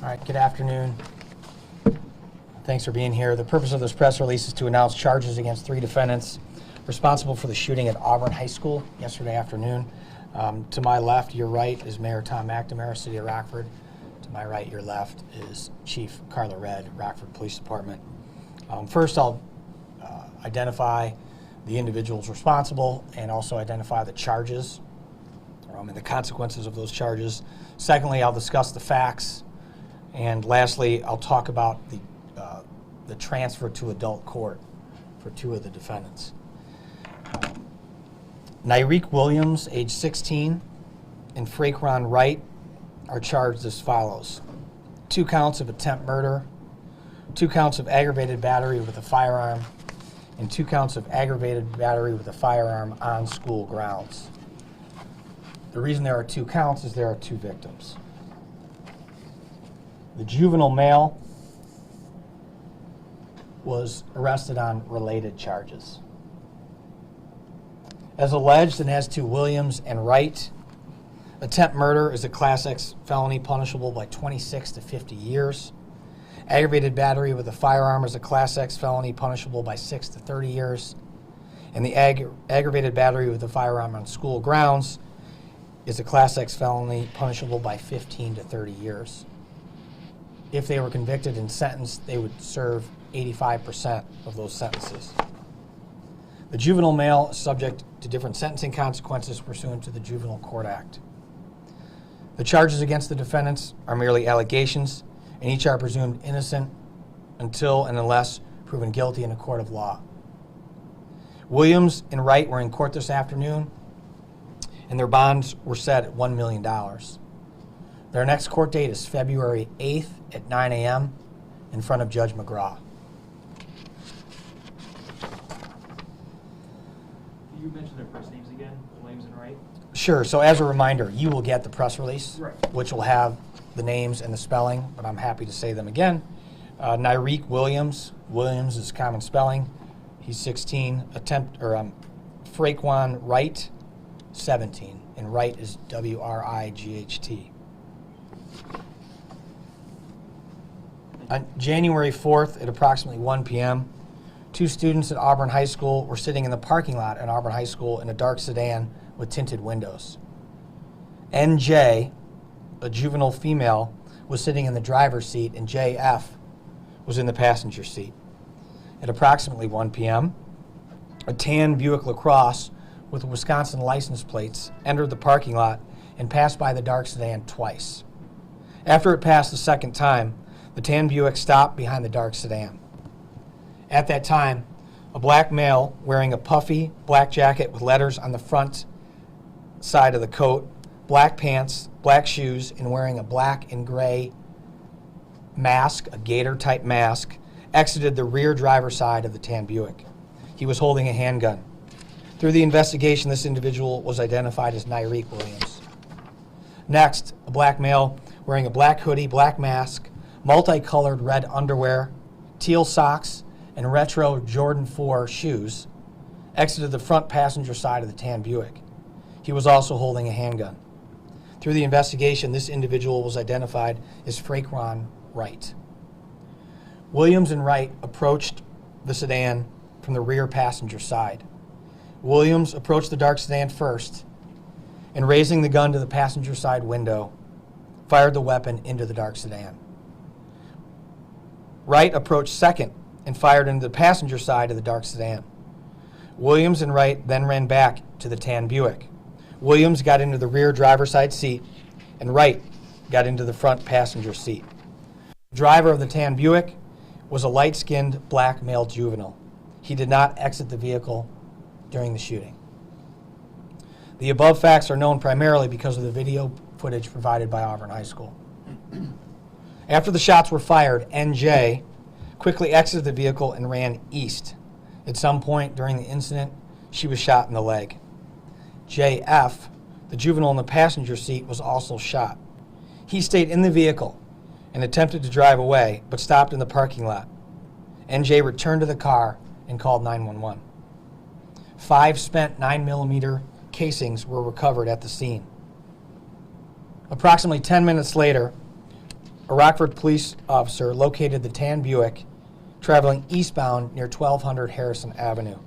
All right, good afternoon. Thanks for being here. The purpose of this press release is to announce charges against 3 defendants responsible for the shooting at Auburn High School yesterday afternoon. To my left, your right, is Mayor Tom McNamara, City of Rockford. To my right, your left, is Chief Carla Red, Rockford Police Department. First, I'll identify the individuals responsible and also identify the charges and the consequences of those charges. Secondly, I'll discuss the facts. And lastly, I'll talk about the transfer to adult court for 2 of the defendants. Nyreek Williams, age 16, and Fraquan Wright are charged as follows: 2 counts of attempt murder, 2 counts of aggravated battery with a firearm, and 2 counts of aggravated battery with a firearm on school grounds. The reason there are 2 counts is there are 2 victims. The juvenile male was arrested on related charges. As alleged, and as to Williams and Wright, attempt murder is a Class X felony punishable by 26 to 50 years. Aggravated battery with a firearm is a Class X felony punishable by 6 to 30 years. And the aggravated battery with a firearm on school grounds is a Class X felony punishable by 15 to 30 years. If they were convicted and sentenced, they would serve 85% of those sentences. The juvenile male is subject to different sentencing consequences pursuant to the Juvenile Court Act. The charges against the defendants are merely allegations, and each are presumed innocent until and unless proven guilty in a court of law. Williams and Wright were in court this afternoon, and their bonds were set at $1 million. Their next court date is February 8th at 9 a.m. in front of Judge McGraw. Can you mention their first names again, Williams and Wright? Sure. So as a reminder, you will get the press release, right, which will have the names and the spelling, but I'm happy to say them again. Nyreek Williams. Williams is common spelling. He's 16. Fraquan Wright, 17. And Wright is W-R-I-G-H-T. On January 4th at approximately 1 p.m., 2 students at Auburn High School were sitting in the parking lot at Auburn High School in a dark sedan with tinted windows. NJ, a juvenile female, was sitting in the driver's seat, and JF was in the passenger seat. At approximately 1 p.m., a tan Buick LaCrosse with Wisconsin license plates entered the parking lot and passed by the dark sedan twice. After it passed the second time, the tan Buick stopped behind the dark sedan. At that time, a black male wearing a puffy black jacket with letters on the front side of the coat, black pants, black shoes, and wearing a black and gray mask, a gator-type mask, exited the rear driver's side of the tan Buick. He was holding a handgun. Through the investigation, this individual was identified as Nyreek Williams. Next, a black male wearing a black hoodie, black mask, multicolored red underwear, teal socks, and retro Jordan 4 shoes exited the front passenger side of the tan Buick. He was also holding a handgun. Through the investigation, this individual was identified as Fraquan Wright. Williams and Wright approached the sedan from the rear passenger side. Williams approached the dark sedan first and, raising the gun to the passenger side window, fired the weapon into the dark sedan. Wright approached second and fired into the passenger side of the dark sedan. Williams and Wright then ran back to the tan Buick. Williams got into the rear driver's side seat, and Wright got into the front passenger seat. The driver of the tan Buick was a light-skinned black male juvenile. He did not exit the vehicle during the shooting. The above facts are known primarily because of the video footage provided by Auburn High School. After the shots were fired, NJ quickly exited the vehicle and ran east. At some point during the incident, she was shot in the leg. JF, the juvenile in the passenger seat, was also shot. He stayed in the vehicle and attempted to drive away, but stopped in the parking lot. NJ returned to the car and called 911. 5 spent 9mm casings were recovered at the scene. Approximately 10 minutes later, a Rockford police officer located the tan Buick traveling eastbound near 1200 Harrison Avenue.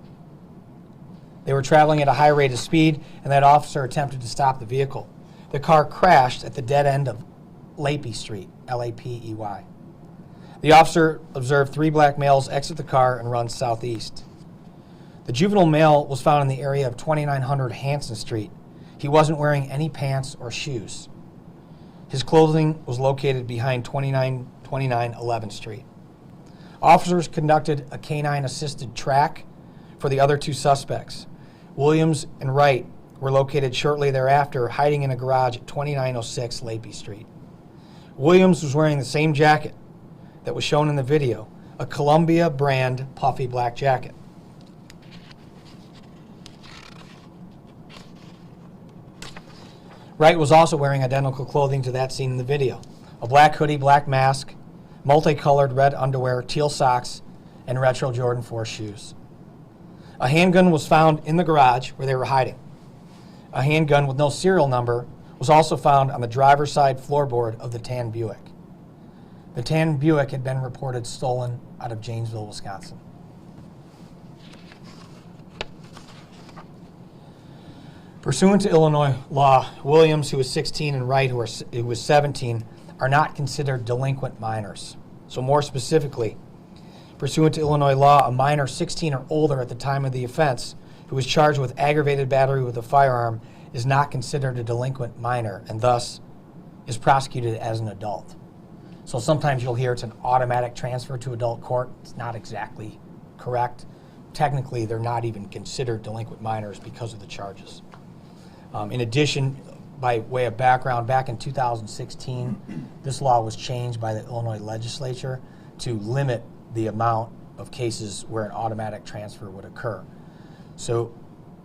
They were traveling at a high rate of speed, and that officer attempted to stop the vehicle. The car crashed at the dead end of Lapey Street, L-A-P-E-Y. The officer observed 3 black males exit the car and run southeast. The juvenile male was found in the area of 2900 Hanson Street. He wasn't wearing any pants or shoes. His clothing was located behind 2929 11th Street. Officers conducted a canine-assisted track for the other 2 suspects. Williams and Wright were located shortly thereafter, hiding in a garage at 2906 Lapey Street. Williams was wearing the same jacket that was shown in the video, a Columbia brand puffy black jacket. Wright was also wearing identical clothing to that seen in the video, a black hoodie, black mask, multicolored red underwear, teal socks, and retro Jordan 4 shoes. A handgun was found in the garage where they were hiding. A handgun with no serial number was also found on the driver's side floorboard of the tan Buick. The tan Buick had been reported stolen out of Janesville, Wisconsin. Pursuant to Illinois law, Williams, who was 16, and Wright, who was 17, are not considered delinquent minors. So more specifically, pursuant to Illinois law, a minor 16 or older at the time of the offense who was charged with aggravated battery with a firearm is not considered a delinquent minor and thus is prosecuted as an adult. So sometimes you'll hear it's an automatic transfer to adult court. It's not exactly correct. Technically, they're not even considered delinquent minors because of the charges. In addition, by way of background, back in 2016, this law was changed by the Illinois legislature to limit the amount of cases where an automatic transfer would occur. So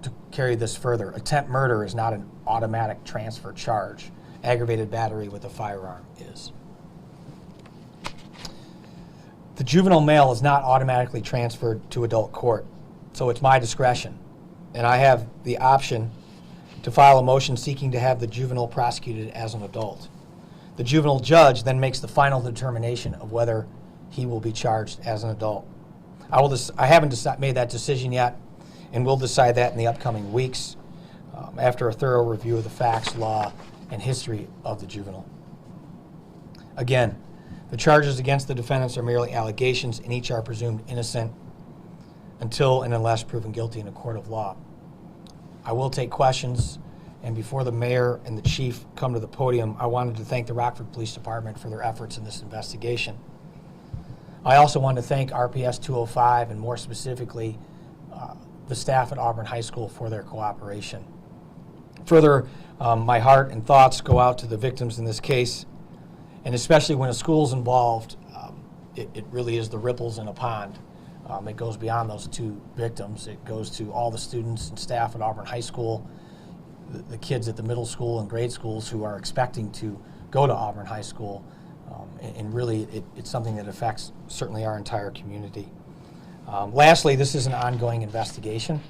to carry this further, attempt murder is not an automatic transfer charge. Aggravated battery with a firearm is. The juvenile male is not automatically transferred to adult court, so it's my discretion. And I have the option to file a motion seeking to have the juvenile prosecuted as an adult. The juvenile judge then makes the final determination of whether he will be charged as an adult. I haven't made that decision yet, and we'll decide that in the upcoming weeks after a thorough review of the facts, law, and history of the juvenile. Again, the charges against the defendants are merely allegations, and each are presumed innocent until and unless proven guilty in a court of law. I will take questions, and before the mayor and the chief come to the podium, I wanted to thank the Rockford Police Department for their efforts in this investigation. I also want to thank RPS 205 and more specifically the staff at Auburn High School for their cooperation. Further, my heart and thoughts go out to the victims in this case, and especially when a school's involved, it really is the ripples in a pond. It goes beyond those 2 victims. It goes to all the students and staff at Auburn High School, the kids at the middle school and grade schools who are expecting to go to Auburn High School. And really, it's something that affects certainly our entire community. Lastly, this is an ongoing investigation.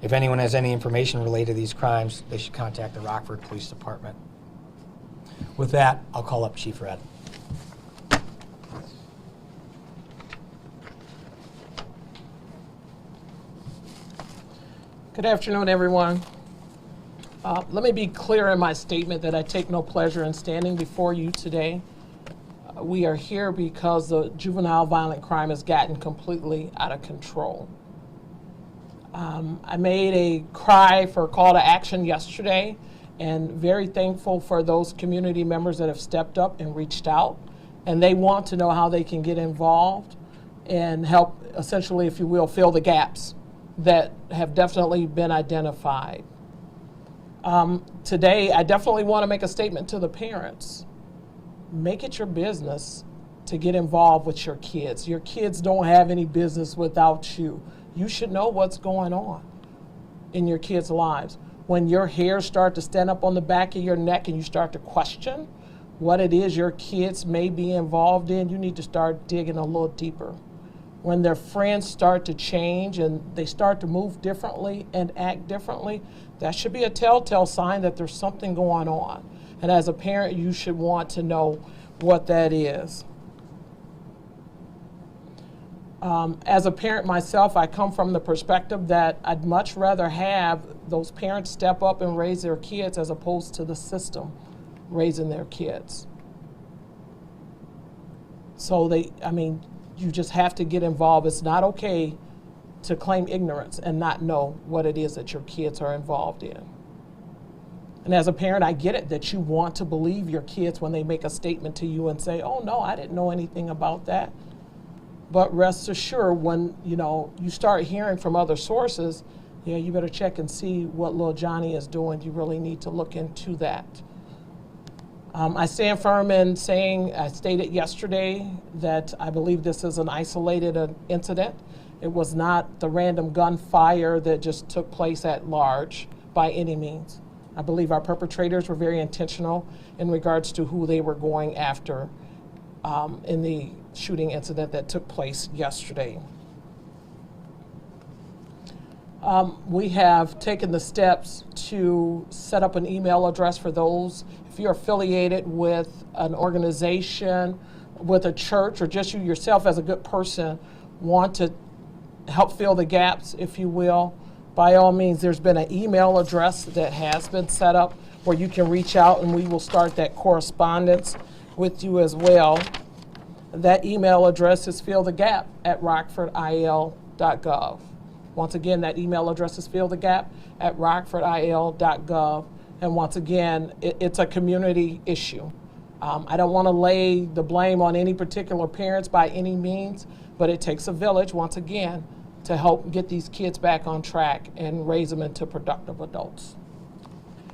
If anyone has any information related to these crimes, they should contact the Rockford Police Department. With that, I'll call up Chief Red. Good afternoon, everyone. Let me be clear in my statement that I take no pleasure in standing before you today. We are here because the juvenile violent crime has gotten completely out of control. I made a cry for a call to action yesterday, and very thankful for those community members that have stepped up and reached out, and they want to know how they can get involved and help, essentially, if you will, fill the gaps that have definitely been identified. Today, I definitely want to make a statement to the parents. Make it your business to get involved with your kids. Your kids don't have any business without you. You should know what's going on in your kids' lives. When your hairs start to stand up on the back of your neck and you start to question what it is your kids may be involved in, you need to start digging a little deeper. When their friends start to change and they start to move differently and act differently, that should be a telltale sign that there's something going on. And as a parent, you should want to know what that is. As a parent myself, I come from the perspective that I'd much rather have those parents step up and raise their kids as opposed to the system raising their kids. So you just have to get involved. It's not okay to claim ignorance and not know what it is that your kids are involved in. And as a parent, I get it that you want to believe your kids when they make a statement to you and say, oh no, I didn't know anything about that. But rest assured, when you start hearing from other sources, you better check and see what little Johnny is doing. You really need to look into that. I stand firm in saying, I stated yesterday that I believe this is an isolated incident. It was not the random gunfire that just took place at large by any means. I believe our perpetrators were very intentional in regards to who they were going after in the shooting incident that took place yesterday. We have taken the steps to set up an email address for those. If you're affiliated with an organization, with a church, or just you yourself as a good person want to help fill the gaps, if you will, by all means, there's been an email address that has been set up where you can reach out and we will start that correspondence with you as well. That email address is fillthegap@rockfordil.gov. Once again, that email address is fillthegap@rockfordil.gov. And once again, it's a community issue. I don't want to lay the blame on any particular parents by any means, but it takes a village, once again, to help get these kids back on track and raise them into productive adults.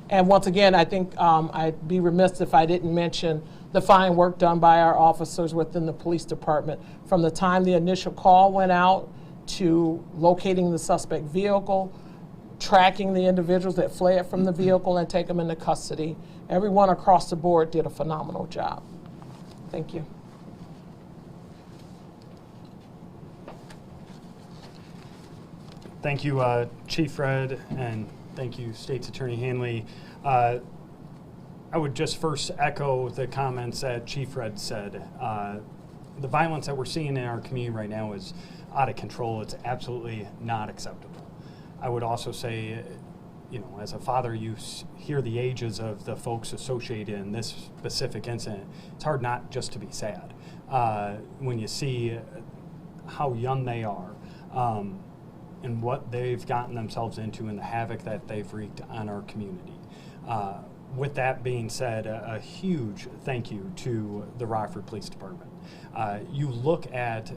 And once again, I think I'd be remiss if I didn't mention the fine work done by our officers within the police department. From the time the initial call went out to locating the suspect vehicle, tracking the individuals that fled from the vehicle and take them into custody. Everyone across the board did a phenomenal job. Thank you. Thank you, Chief Fred, and thank you, State's Attorney Hanley. I would just first echo the comments that Chief Fred said. The violence that we're seeing in our community right now is out of control. It's absolutely not acceptable. I would also say, as a father, you hear the ages of the folks associated in this specific incident. It's hard not just to be sad when you see how young they are and what they've gotten themselves into and the havoc that they've wreaked on our community. With that being said, a huge thank you to the Rockford Police Department. You look at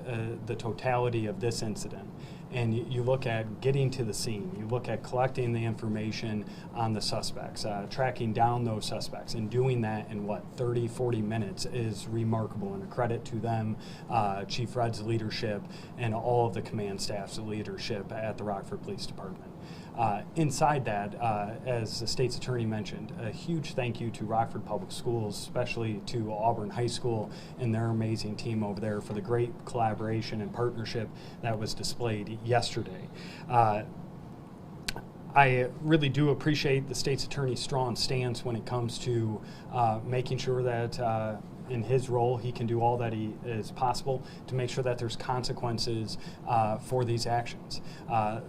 the totality of this incident, and you look at getting to the scene, you look at collecting the information on the suspects, tracking down those suspects, and doing that in 30, 40 minutes is remarkable, and a credit to them, Chief Fred's leadership, and all of the command staff's leadership at the Rockford Police Department. Inside that, as the State's Attorney mentioned, a huge thank you to Rockford Public Schools, especially to Auburn High School and their amazing team over there for the great collaboration and partnership that was displayed yesterday. I really do appreciate the State's Attorney's strong stance when it comes to making sure that in his role, he can do all that he is possible to make sure that there's consequences for these actions.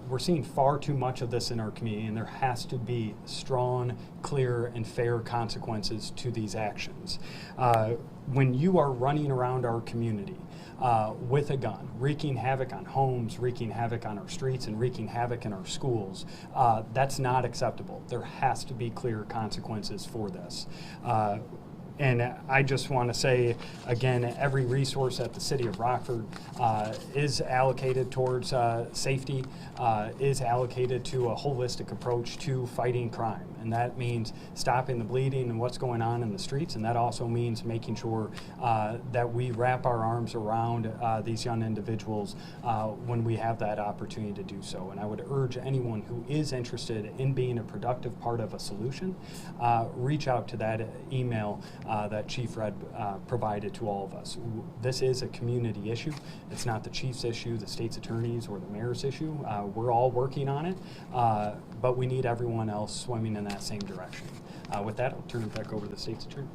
We're seeing far too much of this in our community, and there has to be strong, clear, and fair consequences to these actions. When you are running around our community with a gun, wreaking havoc on homes, wreaking havoc on our streets, and wreaking havoc in our schools, that's not acceptable. There has to be clear consequences for this. And I just want to say, again, every resource at the City of Rockford is allocated towards safety, is allocated to a holistic approach to fighting crime. And that means stopping the bleeding and what's going on in the streets. And that also means making sure that we wrap our arms around these young individuals when we have that opportunity to do so. And I would urge anyone who is interested in being a productive part of a solution, reach out to that email that Chief Fred provided to all of us. This is a community issue. It's not the chief's issue, the state's attorney's, or the mayor's issue. We're all working on it, but we need everyone else swimming in that same direction. With that, I'll turn it back over to the state's attorney.